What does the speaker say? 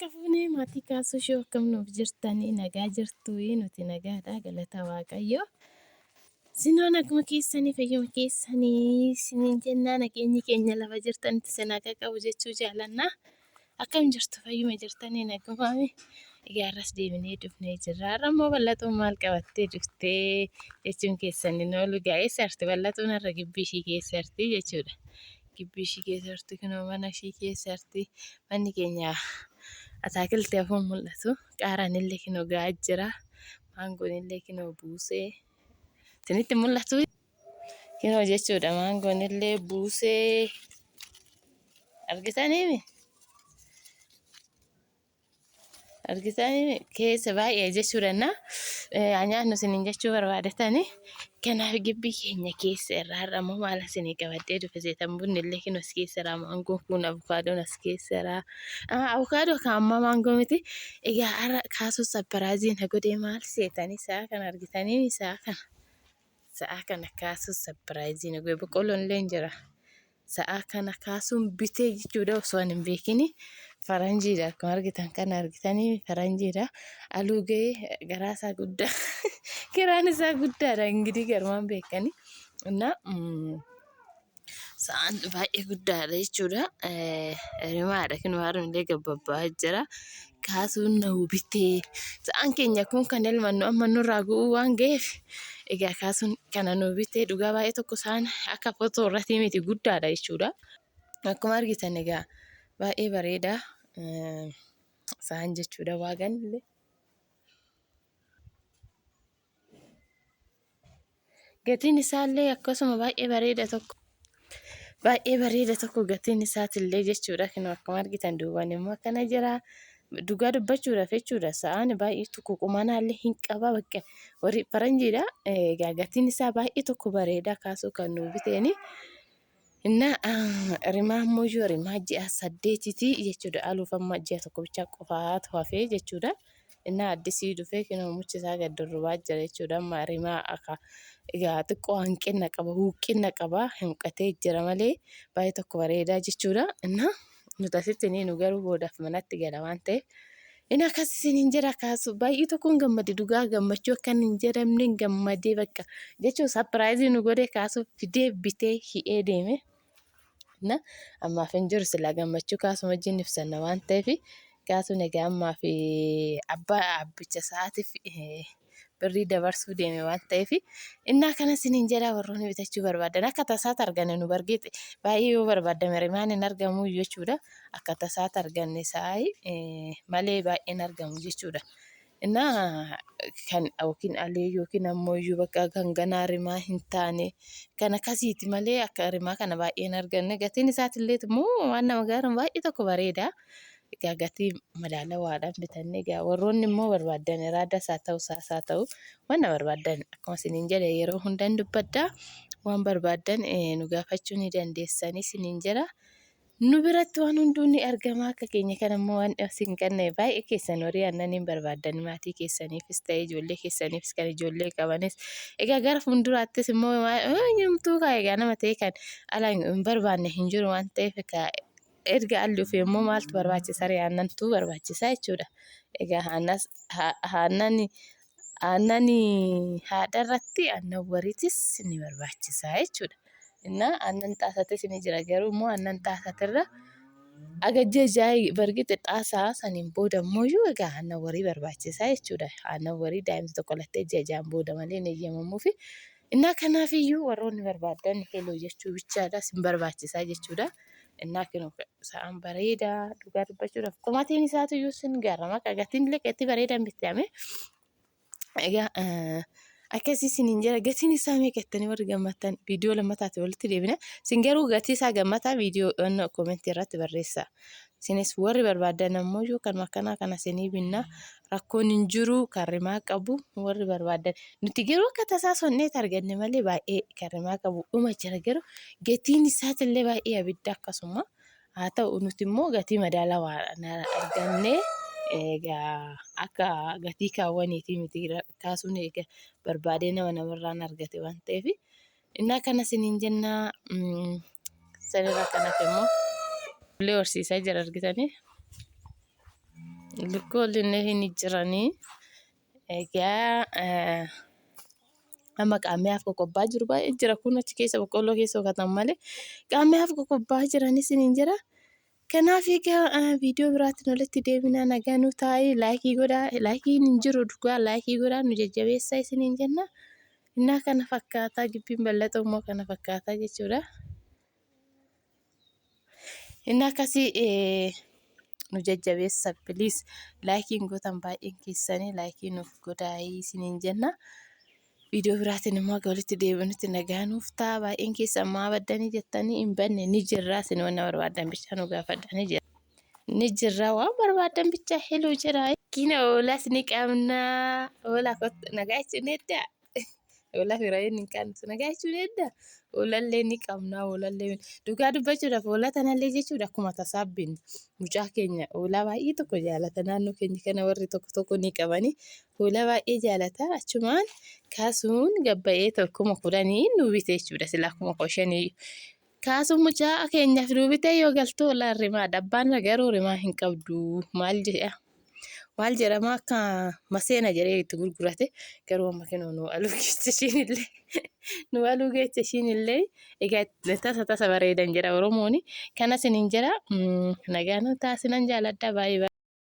Harka fuunee maatii kaasuu ishee akkam nuuf jirtanii nagaa jirtuu nuti nagaadha galata waaqayyo. Sinoon akkuma keessanii fayyuma keessanii siniin jennaa nageenyi keenya lafa jirtanitti sinaa qaqqabu jechuu jaalanna. Akkam jirtu fayyuma jirtanii nagummaami. Ijaarras deebinee dhufnee jirra. Har'a immoo bal'atuun maal qabattee dhuftee jechuun keessaniin oolu gaa'eessarti bal'atuun har'a gibbii ishii keessarti jechuudha. Gibbii ishii keessarti kunoo mana ishii keessarti manni keenya ataakiltii hafuun mul'atu. Qaaraan illee kunoo gahaa jira. Maangoon illee kunoo buusee isinitti mul'atu kunoo jechuudha. Maangoon illee buusee argitaniimi. Argitanii keessa baay'ee jechuudha. Nyaannu isiniin jechuu barbaadatanii kanaaf gibbii keenya keessa irraa har'a immoo maal isinii qabadhee dhufe seetan bunni illee kunoo as keessa jira. Maangoon kun avukaadoon as keessa jira. Avukaadoo kan amma maangoo miti. Egaa har'a kaasuu sappiraayiziin godhee maal seetanii sa'a kana argitanii sa'a kana kaasuu sappiraayiziin godhee boqqolloon illee jira. Sa'a kana kaasuun bitee jechuudha osoo hin beekini. Faranjiidha akkuma argitan kana argitanii faranjiidha. Aluu gahee garaa isaa guddaa kiraan isaa guddaadha ingirii garmaan beekani. Sa'aan baay'ee guddaadha jechuudha. Rimaadha kunoo harmillee gabbabbaa jira. Kaasuun na'u bitee sa'aan keenya kun kan elmannu amma nurraa gu'uu waan ga'eef egaa kaasuun kana nu bitee dhugaa baay'ee tokko sa'aan akka footoo irratti miti guddaadha jechuudha. Akkuma argitan egaa baay'ee bareeda sa'aan jechuudha waaganillee. Gatiin isaallee akkasuma baay'ee bareeda tokko gatiin isaatillee jechuudha. Kunoo akkuma argitan duubaan immoo akkana jira. Dhugaa dubbachuudhaaf jechuudha. Sa'aan baay'ee tokko qumanaallee hin qaba bakka warri faranjiidha. Egaa gatiin isaa baay'ee tokko bareeda kaasuu kan nu biteeni. Rimaa immoo rimaa ji'a 8ti jechuudha. Aluuf amma ji'a tokko bicha qofaatu hafee jechuudha. Addisii dhufee kunoo muchi isaa gad durrubaa jira jechuudha. Amma rimaa akka egaa xiqqoo hanqina qaba huqqina qaba hanqatee jira malee baay'ee tokko bareedaa jechuudha. Nuti asitti nu garuu boodaaf manatti gala waan ta'eef akkas isiniin jira kaasuu baay'ee tokkoon gammade dhugaa gammachuu akka hin jedhamne gammadee bakka jechuun sappiraayizii nu godhee kaasuu fidee bitee hi'ee deeme. Ammaaf hin jiru silaa gammachuu kaasuma wajjin ibsanna waan ta'eef kaasuun egaa ammaaf abbaa abbicha isaatiif birrii dabarsuu deeme waan ta'eef kana isiniin jedha warroonni bitachuu barbaadan akka tasaatti arganne nu bargeetti baay'ee yoo barbaadame rimaan hin argamu jechuudha. Akka tasaatti arganne sa'i malee baay'ee hin argamu jechuudha. Kan yookiin alee yookiin ammoo bakka kan ganaa rimaa hin taane kan akkasiiti malee akka rimaa kana baay'ee hin arganne. Gatiin isaatiillee immoo waan nama gaaruun baay'ee tokko bareeda. Egaa gatii madaalawaadhaan bitanne egaa warroonni immoo barbaadan iraadas haa ta'u saas haa ta'u waan barbaadan akkuma isiniin jedhe yeroo hundaan dubbadda waan barbaadan nu gaafachuu ni dandeessanii isiniin jedha. Nu biratti waan hunduu ni argama akka keenya kana immoo waan isin qabne baay'ee keessan horii aannaniin barbaadan maatii keessaniifis ta'ee ijoollee keessaniifis kan ijoollee qabanis egaa gara fuulduraattis immoo nyumtuu egaa nama ta'e kan ala hin barbaanne hin jiru waan ta'eef erga alli dhufee immoo maaltu barbaachisa aannantu barbaachisa jechuudha. Egaa aannan haadharratti aannan wariitis ni barbaachisa jechuudha. Aannan xaasatis ni jira garuu immoo aannan xaasatirra agajjee jaayii bargite xaasaa saniin booda immoo egaa aannan warii barbaachisa jechuudha. Aannan warii daa'imti tokko lattee jajaan booda malee ni eeyyamamuufi. Kanaafiyyuu warroonni barbaadan heloo jechuu bichaadha sin barbaachisa jechuudha. Kunoo sa'aan bareedaa dhugaa dubbachuudhaaf qumatiin isaatiyyuu sin gaarama akka gatiin illee gatii bareedaan bitame. Egaa akkasii isiniin jira gatiin isaa meeqattanii warri gammattan viidiyoo lammataati walitti deebina. Sin garuu gatii isaa gammataa viidiyoo koomentii irratti barreessaa. Isinis warri barbaadan ammoo kan makkanaa kana isinii binna rakkoon hin jiru kan rimaa qabu warri barbaadan nuti garuu akka tasaa sonneet arganne malee baay'ee kan rimaa qabu dhuma jira garuu gatiin isaatiillee baay'ee abidda akkasuma haa ta'u nuti immoo gatii madaalawaadhaan arganne. Egaa akka gatii kaawwaniitii miti kaasuun egaa barbaadee namarraan argate waan ta'eef kana isiniin jenna. Sanirraa kanaaf immoo illee horsiisaa jira argitanii. Lukkoolleen hin jiranii. Egaa amma qaammeef qoqqobbaa jiru baay'ee jira kun achi keessa boqqolloo keessa hokatan malee qaammeef qoqqobbaa jiranis hin jira. Kanaaf egaa viidiyoo biraatiin walitti deebinaa nagaa nu taa'ee laayikii godhaa laayikiin hin jiru dhugaa laayikii godhaa nu jajjabeessaa isiniin jenna. Innaa kana fakkaataa gibbiin bal'ata immoo kana fakkaataa jechuudha. Inni akkasii nu jajjabeessa please laayikiin gootan baay'een keessanii laayikii nuuf godhaa isiniin jenna. Viidiyoo biraatiin immoo walitti deebinutti nagaa nuuf ta'a baay'een keessan maa baddanii jettanii hin banne ni jirraa isin waan barbaadan bicha nu gaafadhanii jira. Ni jirraa waan barbaadan bicha heluu jira. Kina oolas ni qabnaa oola nagaa jechuun edda. Oola firaayin hin qaansu nagaa jechuun edda. Oolallee ni qabnaa oolallee dhugaa dubbachuudhaaf oola tanallee jechuudha akkuma tasaabbiin mucaa keenya oola baay'ee tokko jaalata naannoo keenya kana warri tokko ni qabani. Oola baay'ee jaalata achumaan kaasuun gabba'ee tokkuma kudhanii nu bite jechuudha silaa akkuma qoshanii. Kaasuun mucaa keenyaaf nu bite yoo galtu oola rimaa dabbaan garuu rimaa hin qabdu maal jedha. Maal jedhama akka maseena jedhee itti gurgurate garuu amma kenoo nu aluu geesse ishiinillee nu aluu geesse ishiinillee egaa tasa bareedan jedha Oromooni kanas hin jira nagaa nu taasisan jaaladha baay'ee.